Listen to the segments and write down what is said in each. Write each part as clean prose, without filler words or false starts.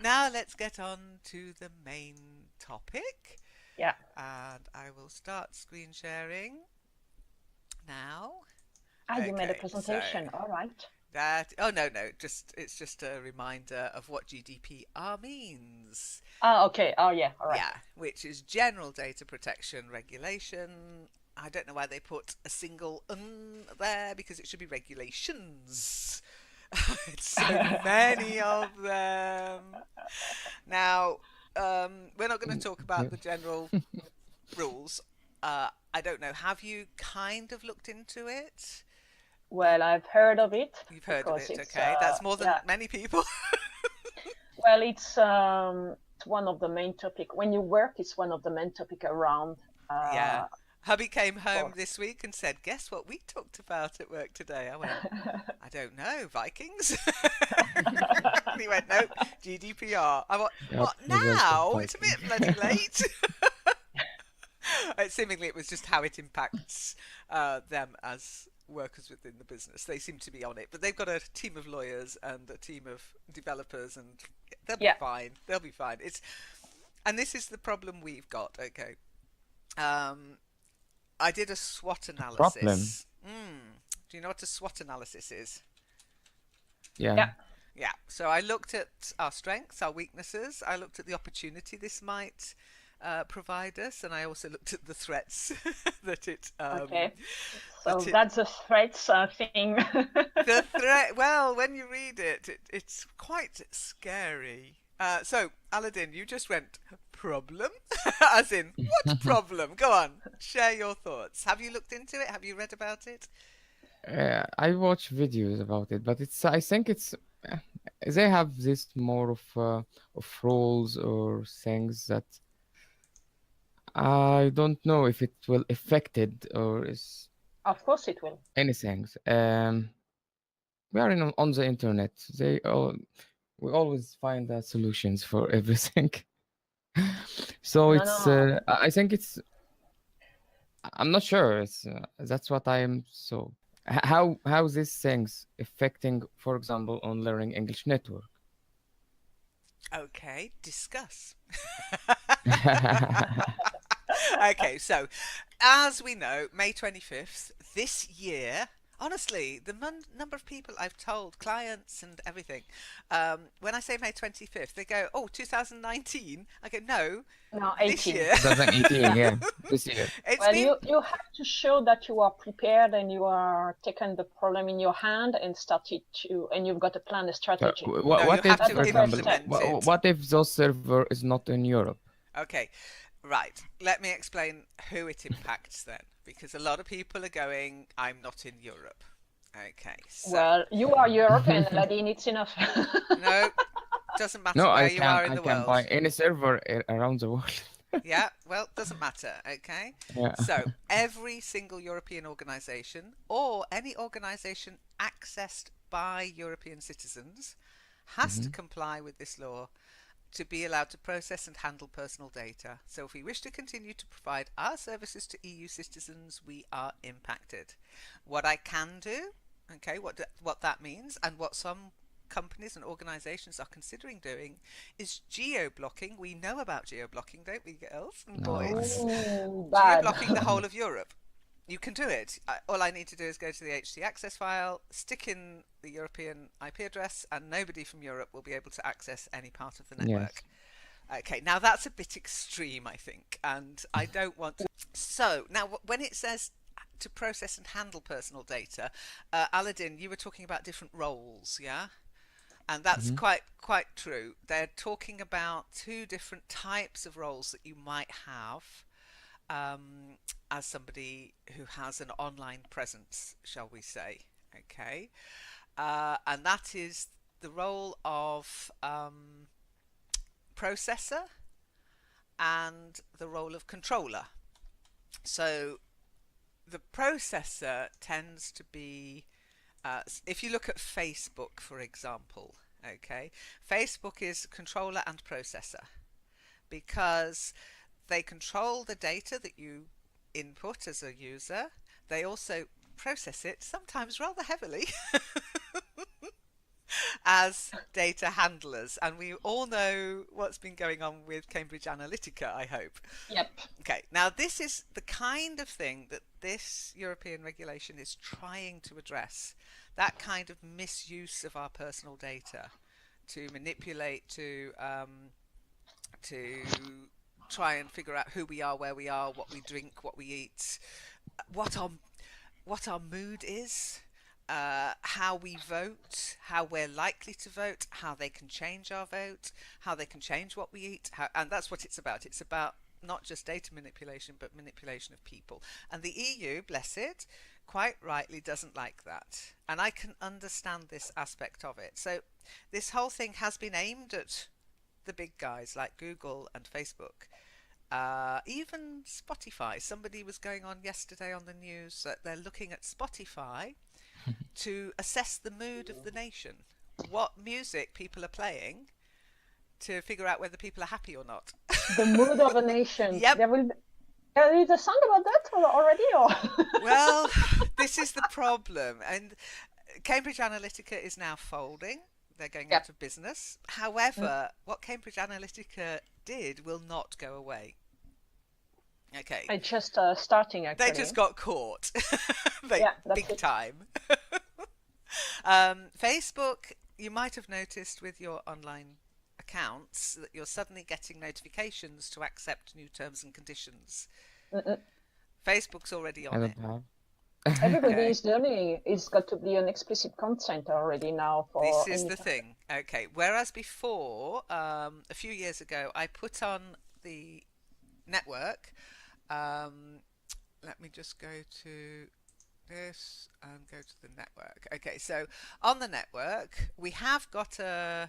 Now let's get on to the main topic. Yeah. And I will start screen sharing now. Ah, you made a Okay, so presentation. All right. oh no, it's just a reminder of what GDPR means. Ah, okay. Oh, yeah. All right. Yeah, which is General Data Protection Regulation. I don't know why they put a single there because it should be regulations. It's so many of them. Now, we're not going to talk Yeah. about the general rules. I don't know. Have you kind of looked into it? Well, I've heard of it You've heard of because it, it's okay? That's more than yeah. many people. Well, it's one of the main topic. When you work, it's one of the main topic around Yeah. Hubby came home for this week and said, "Guess what we talked about at work today?" I went, "I don't know, Vikings." And he went, "Nope, GDPR." I went, Yep, "What it was the now? It's a Viking. bit bloody late." Seemingly, it was just how it impacts them as workers within the business. They seem to be on it, but they've got a team of lawyers and a team of developers, and they'll be Yeah. fine. They'll be fine. And this is the problem we've got. Okay, um, I did a SWOT Problem. analysis. Do you know what a SWOT analysis is? Yeah. Yeah. Yeah. So I looked at our strengths, our weaknesses. I looked at the opportunity this might provide us, and I also looked at the threats that Okay. that So it that's a threat thing. the threat. Well, when you read it's quite scary. So Aladdin, you just went problem, as in what problem? Go on, share your thoughts. Have you looked into it? Have you read about it? I watch videos about it, but I think uh, they have this more of rules or things that I don't know if it will affect it or is Of course it will. anything. We are on the internet. We always find solutions for everything. So No, it's no. I think I'm not sure. That's what I am. So how these things affecting, for example, on learning English network. Okay, discuss. Okay, so as we know, May 25th this year, honestly, the number of people I've told, clients and everything, when I say May 25th, they go, "Oh, 2019." I go, "No, No, this 18. year." 2018, yeah, this year. It's Well, been, you have to show that you are prepared and you are taking the problem in your hand and started to, and you've got a plan, a So strategy. no, you what have if, That's to for the first example, step. implement it. what if those server is not in Europe? Okay, right. Let me explain who it impacts then, because a lot of people are going, "I'm not in Europe." Okay, so Well, you are European, Ladine, it's enough. no, doesn't matter No, where I you can are in I the can buy world. any server around the world. Yeah, well, doesn't matter, okay? Yeah. So, every single European organization or any organization accessed by European citizens has to Hmm. comply with this law to be allowed to process and handle personal data. So, if we wish to continue to provide our services to EU citizens, we are impacted. What I can do, okay, what that means, and what some companies and organizations are considering doing is geo blocking. We know about geo blocking, don't we, girls and No, I boys? don't. Oh, Geo bad. blocking the whole of Europe. You can do it. All I need to do is go to the HT access file, stick in the European IP address, and nobody from Europe will be able to access any part of the network. Yes. Okay, now that's a bit extreme, I think, and I don't want to. So, now when it says to process and handle personal data, Aladdin, you were talking about different roles, yeah? And that's Hmm. quite true. They're talking about two different types of roles that you might have um, as somebody who has an online presence, shall we say? Okay, and that is the role of processor and the role of controller. So the processor tends to be, if you look at Facebook, for example, okay, Facebook is controller and processor because they control the data that you input as a user. They also process it, sometimes rather heavily, as data handlers. And we all know what's been going on with Cambridge Analytica, I hope. Yep. Okay, now this is the kind of thing that this European regulation is trying to address. That kind of misuse of our personal data to manipulate, to try and figure out who we are, where we are, what we drink, what we eat, what our mood is, how we vote, how we're likely to vote, how they can change our vote, how they can change what we eat, and that's what it's about. It's about not just data manipulation, but manipulation of people. And the EU, bless it, quite rightly doesn't like that. And I can understand this aspect of it. So this whole thing has been aimed at the big guys like Google and Facebook. Even Spotify. Somebody was going on yesterday on the news that they're looking at Spotify to assess the mood of the nation, what music people are playing, to figure out whether people are happy or not. The mood of a nation. Yep. There is a song about that already, or? Well, this is the problem. And Cambridge Analytica is now folding. They're going out of business. However, what Cambridge Analytica did will not go away. Okay. It's just starting, actually. They just got caught. Big time. Facebook, you might have noticed with your online accounts that you're suddenly getting notifications to accept new terms and conditions. Facebook's already on it. Everybody is learning. It's got to be an explicit consent already now. This is the thing. Okay. Whereas before, a few years ago, I put on the network. Let me just go to this and go to the network. Okay. So on the network, we have got a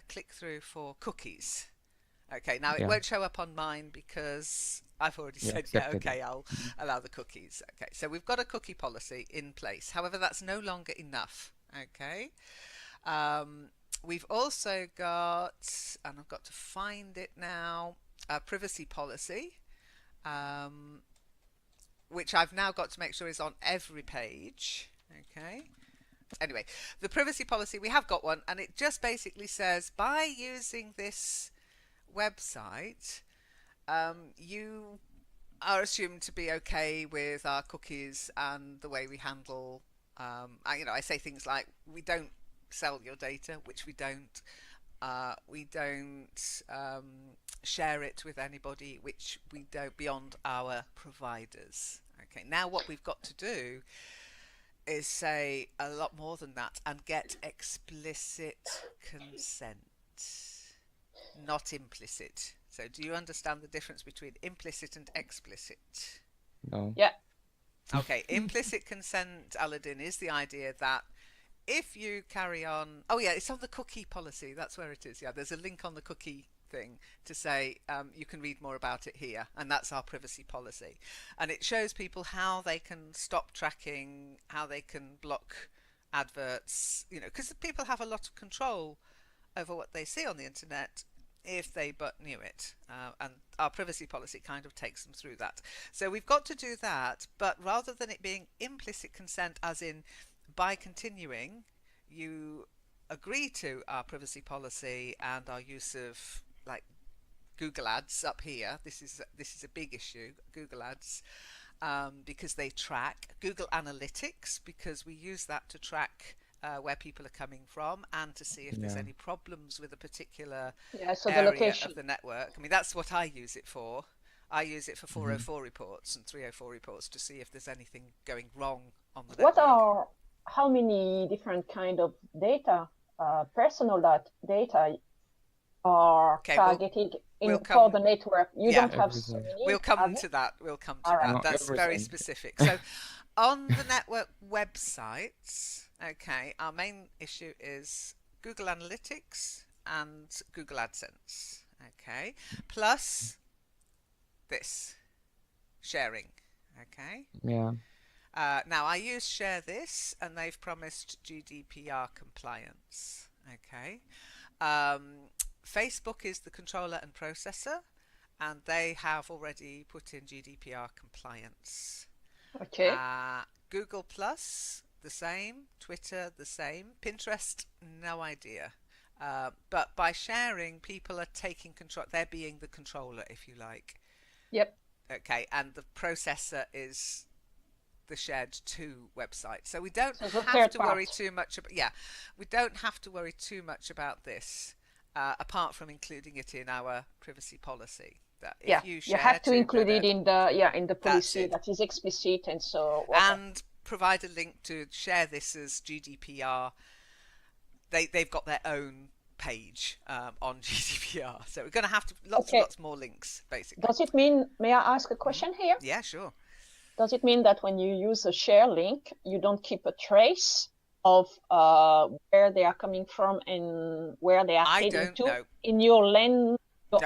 click through for cookies. Okay, now it won't show up on mine because I've already said, okay, I'll allow the cookies. Okay, so we've got a cookie policy in place. However, that's no longer enough. Okay, we've also got, and I've got to find it now, a privacy policy, which I've now got to make sure is on every page. Okay. Anyway, the privacy policy, we have got one, and it just basically says, by using this website, you are assumed to be okay with our cookies and the way we handle, I say things like, we don't sell your data, which we don't. We don't share it with anybody, which we don't, beyond our providers. Okay, now what we've got to do is say a lot more than that and get explicit consent, not implicit. So do you understand the difference between implicit and explicit? No. Yeah. Okay, implicit consent, Aladdin, is the idea that if you carry on, it's on the cookie policy, that's where it is. Yeah, there's a link on the cookie thing to say you can read more about it here, and that's our privacy policy, and it shows people how they can stop tracking, how they can block adverts, because people have a lot of control over what they see on the internet if they but knew it, and our privacy policy kind of takes them through that. So we've got to do that, but rather than it being implicit consent, as in by continuing you agree to our privacy policy and our use of like Google ads up here. This is a big issue, Google ads, because they track Google Analytics, because we use that to track where people are coming from and to see if there's any problems with a particular area of the network. I mean, that's what I use it for. I use it for 404 reports and 304 reports to see if there's anything going wrong on the network. How many different kind of data, personal data, are targeted for the network? You don't have so many. We'll come to that. That. That's very specific. So on the network websites, okay, our main issue is Google Analytics and Google AdSense. Okay, plus this sharing. Okay. Yeah. Now I use Share This, and they've promised GDPR compliance. Okay. Facebook is the controller and processor, and they have already put in GDPR compliance. Okay. Google Plus the same. Twitter, the same. Pinterest, no idea. But by sharing, people are taking control. They're being the controller, if you like. Yep. Okay, and the processor is the shared to website. So we don't have to worry too much about, we don't have to worry too much about this, apart from including it in our privacy policy. That if you have to include it in the policy that is explicit, and so and provide a link to share this as GDPR. They've got their own page on GDPR, so we're going to have to lots more links basically. Does it mean? May I ask a question here? Yeah, sure. Does it mean that when you use a share link, you don't keep a trace of where they are coming from and where they are heading to in your LEN?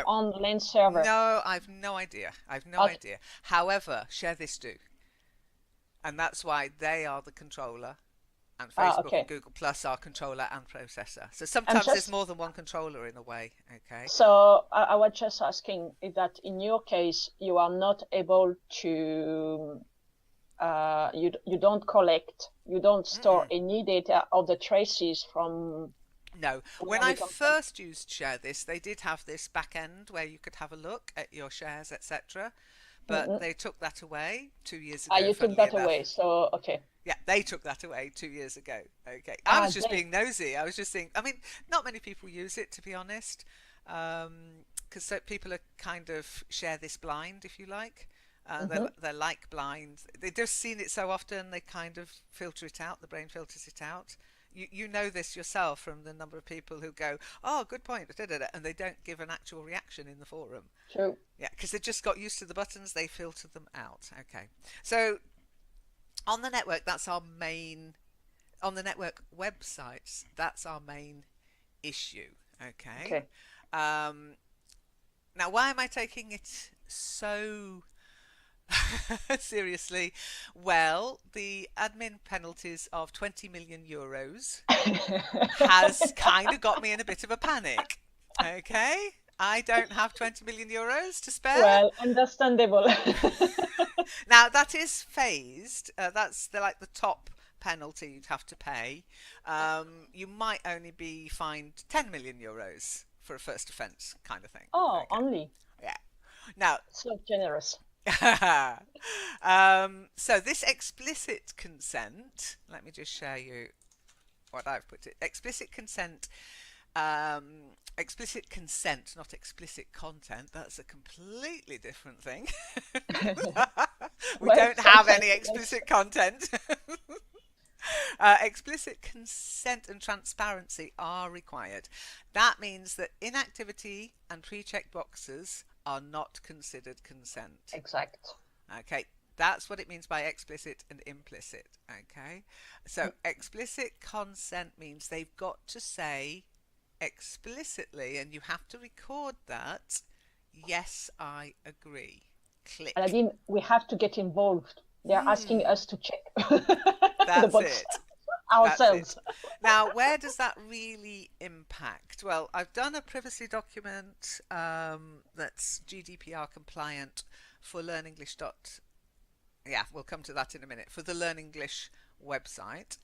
On the LEN server? No, I've no idea. Idea. However, Share This do. And that's why they are the controller, and Facebook and Google Plus are controller and processor. So sometimes there's more than one controller in a way. Okay. So I was just asking if that in your case, you are not able to, you don't collect, you don't store any data of the traces from. No, when I first used Share This, they did have this back end where you could have a look at your shares, etc. But they took that away 2 years ago. You took that away, so okay. Yeah, they took that away 2 years ago. Okay, I was just being nosy. I was just thinking. I mean, not many people use it, to be honest, because people are kind of share this blind, if you like. They're like blind. They've just seen it so often. They kind of filter it out. The brain filters it out. You know this yourself from the number of people who go, oh, good point, and they don't give an actual reaction in the forum. True. Yeah, because they just got used to the buttons, they filter them out. Okay. So on the network, that's our main, on the network websites, that's our main issue. Okay. Now, why am I taking it so seriously? Well, the admin penalties of 20 million euros has kind of got me in a bit of a panic. Okay, I don't have 20 million euros to spare. Well, understandable. Now that is phased. That's like the top penalty you'd have to pay. You might only be fined 10 million euros for a first offence kind of thing. Oh, okay. Only. Yeah. Now. So generous. So this explicit consent, let me just show you what I've put it. Explicit consent, not explicit content. That's a completely different thing. We don't have any explicit content. Explicit consent and transparency are required. That means that inactivity and pre-check boxes are not considered consent. Exact. Okay, that's what it means by explicit and implicit. Okay, so explicit consent means they've got to say explicitly, and you have to record that, yes, I agree. Click. Aladine, we have to get involved. They're asking us to check That's it. Ourselves. That's it. Now, where does that really impact? Well, I've done a privacy document that's GDPR compliant for Learn English. Yeah, we'll come to that in a minute. For the Learn English website.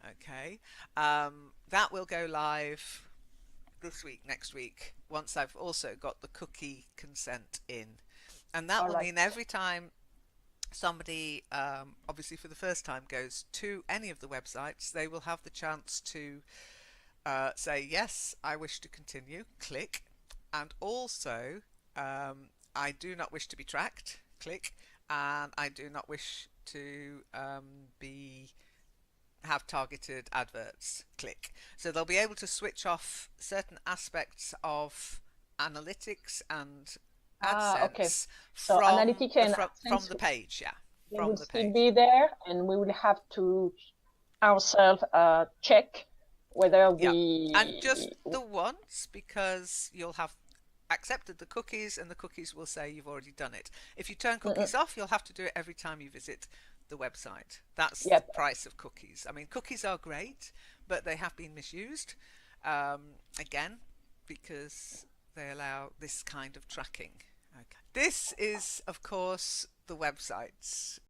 Okay. That will go live this week, next week, once I've also got the cookie consent in. And that will mean every time somebody, obviously for the first time, goes to any of the websites, they will have the chance to say, yes, I wish to continue, click, and also I do not wish to be tracked, click, and I do not wish to have targeted adverts, click. So they'll be able to switch off certain aspects of analytics and AdSense so analytics and from the page, they will still be there, and we will have to ourselves check whether we and just the once, because you'll have accepted the cookies and the cookies will say you've already done it. If you turn cookies off, you'll have to do it every time you visit the website. That's the price of cookies. I mean, cookies are great, but they have been misused again, because they allow this kind of tracking. Okay. This is, of course, the websites.